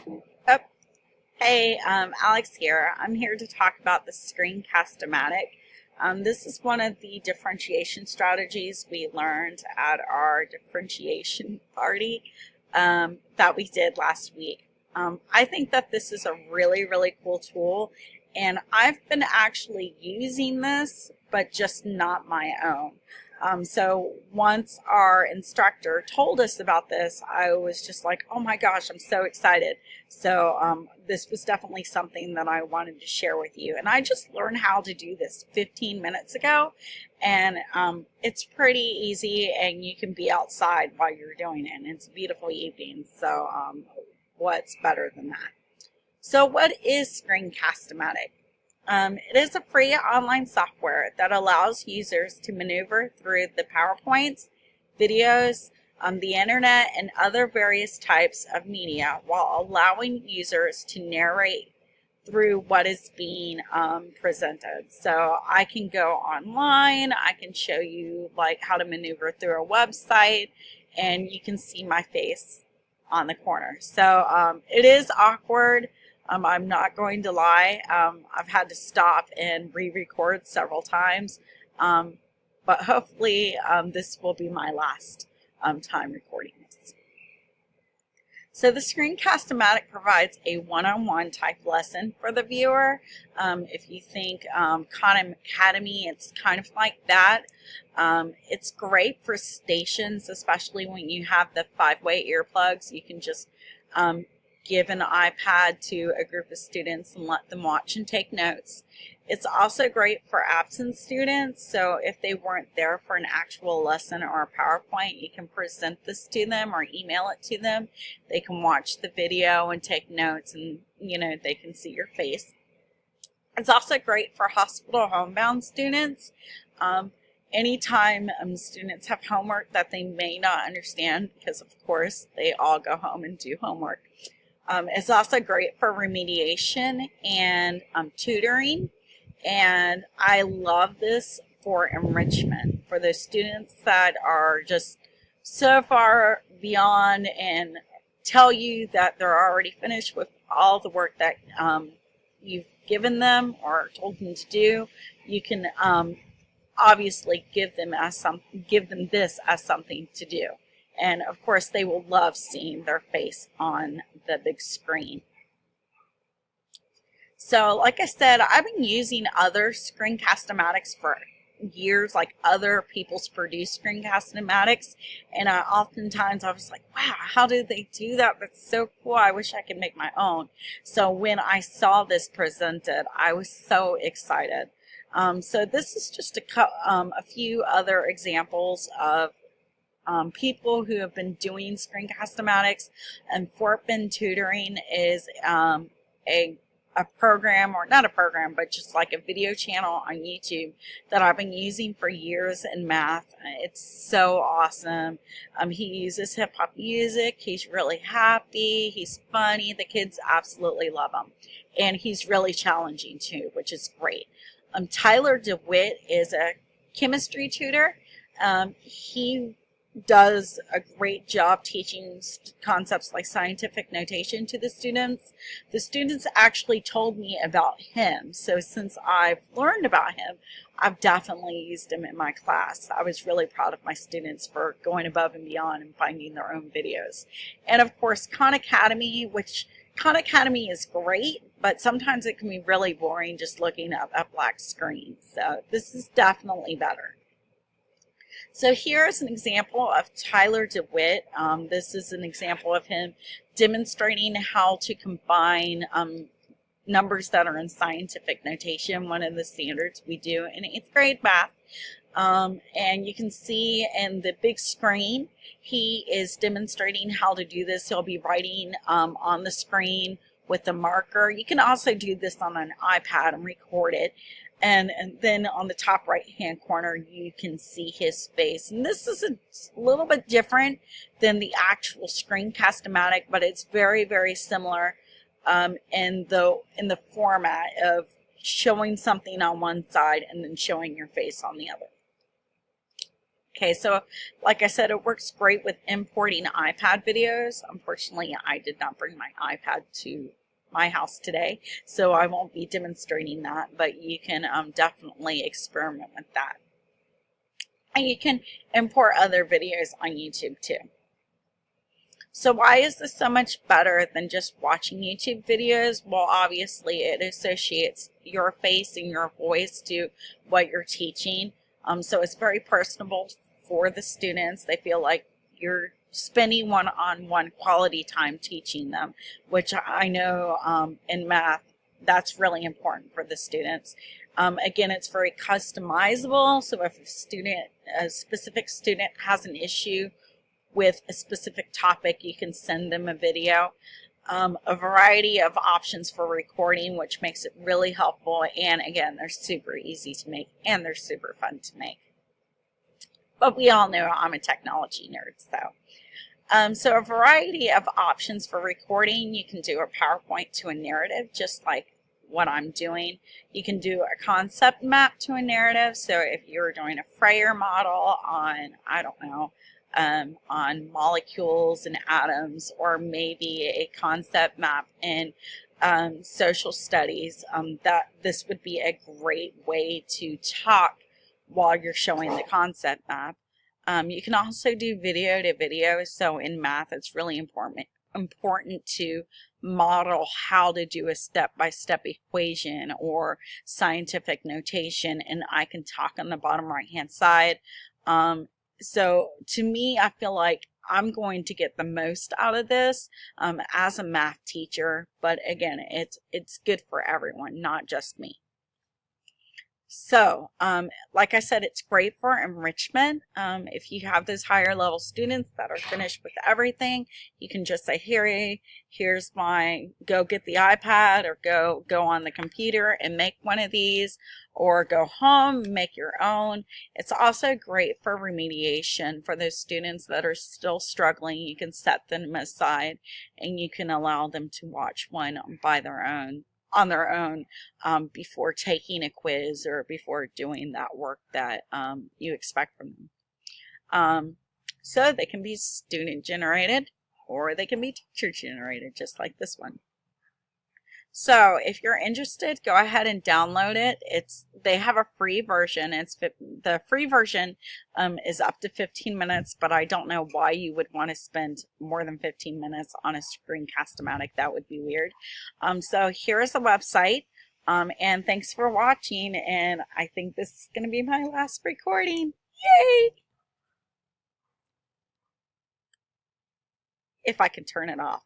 Oh, hey, Alex here. I'm here to talk about the Screencast-O-Matic. This is one of the differentiation strategies we learned at our differentiation party that we did last week. I think that this is a really, really cool tool, and I've been actually using this, but just not my own. So once our instructor told us about this, I was just like, oh my gosh, I'm so excited. So this was definitely something that I wanted to share with you. And I just learned how to do this 15 minutes ago. And it's pretty easy, and you can be outside while you're doing it. And it's a beautiful evening. So what's better than that? So what is Screencast-O-Matic? It is a free online software that allows users to maneuver through the PowerPoints, videos, the internet, and other various types of media while allowing users to narrate through what is being presented. So I can go online, I can show you like how to maneuver through a website, and you can see my face on the corner. So it is awkward. I'm not going to lie. I've had to stop and re-record several times, but hopefully this will be my last time recording this. So the Screencast-O-Matic provides a one-on-one type lesson for the viewer. If you think Khan Academy, it's kind of like that. It's great for stations, especially when you have the 5-way earplugs. You can just give an iPad to a group of students and let them watch and take notes. It's also great for absent students, so if they weren't there for an actual lesson or a PowerPoint, you can present this to them or email it to them. They can watch the video and take notes, and they can see your face. It's also great for hospital homebound students. Anytime students have homework that they may not understand, because of course they all go home and do homework. It's also great for remediation and tutoring, and I love this for enrichment for those students that are just so far beyond and tell you that they're already finished with all the work that you've given them or told them to do. You can obviously give them this as something to do. And of course, they will love seeing their face on the big screen. So like I said, I've been using other Screencast-O-Matics for years, like other people's produced Screencast-O-Matics. And oftentimes I was like, wow, how did they do that? That's so cool. I wish I could make my own. So when I saw this presented, I was so excited. So this is just a few other examples of people who have been doing Screencast-O-Matics, and Fort Bend Tutoring is a program, or not a program, but just like a video channel on YouTube that I've been using for years in math. It's so awesome. He uses hip-hop music. He's really happy. He's funny. The kids absolutely love him. And he's really challenging too, which is great. Tyler DeWitt is a chemistry tutor. He does a great job teaching concepts like scientific notation to the students. The students actually told me about him, so since I've learned about him, I've definitely used him in my class. I was really proud of my students for going above and beyond and finding their own videos. And of course, Khan Academy, which Khan Academy is great, but sometimes it can be really boring just looking at a black screen. So this is definitely better. So here's an example of Tyler DeWitt. This is an example of him demonstrating how to combine numbers that are in scientific notation, one of the standards we do in 8th grade math. And you can see in the big screen, he is demonstrating how to do this. He'll be writing on the screen with a marker. You can also do this on an iPad and record it. And then on the top right hand corner you can see his face, and this is a little bit different than the actual Screencast-O-Matic, but it's very, very similar in the format of showing something on one side and then showing your face on the other. Okay, so like I said, it works great with importing iPad videos. Unfortunately, I did not bring my iPad to my house today, so I won't be demonstrating that, but you can definitely experiment with that. And you can import other videos on YouTube too. So why is this so much better than just watching YouTube videos? Well, obviously it associates your face and your voice to what you're teaching. So it's very personable for the students. They feel like you're spending one-on-one quality time teaching them, which I know in math, that's really important for the students. Again, it's very customizable. So if a specific student has an issue with a specific topic, you can send them a video. A variety of options for recording, which makes it really helpful. And again, they're super easy to make and they're super fun to make. But we all know I'm a technology nerd, so a variety of options for recording. You can do a PowerPoint to a narrative, just like what I'm doing. You can do a concept map to a narrative. So if you're doing a Freyer model on, I don't know, on molecules and atoms, or maybe a concept map in social studies, that this would be a great way to talk while you're showing the concept map. You can also do video to video. So in math, it's really important to model how to do a step-by-step equation or scientific notation, and I can talk on the bottom right hand side. So to me, I feel like I'm going to get the most out of this as a math teacher, but again, it's good for everyone, not just me. So, like I said, it's great for enrichment. If you have those higher level students that are finished with everything, you can just say, here's my, go get the iPad, or go on the computer and make one of these, or go home, make your own. It's also great for remediation for those students that are still struggling. You can set them aside and you can allow them to watch one on their own before taking a quiz or before doing that work that you expect from them. So they can be student generated or they can be teacher generated, just like this one. So if you're interested, go ahead and download it. They have a free version. The free version is up to 15 minutes, but I don't know why you would want to spend more than 15 minutes on a Screencast-O-Matic. That would be weird. So here's the website, and thanks for watching. And I think this is going to be my last recording. Yay! If I can turn it off.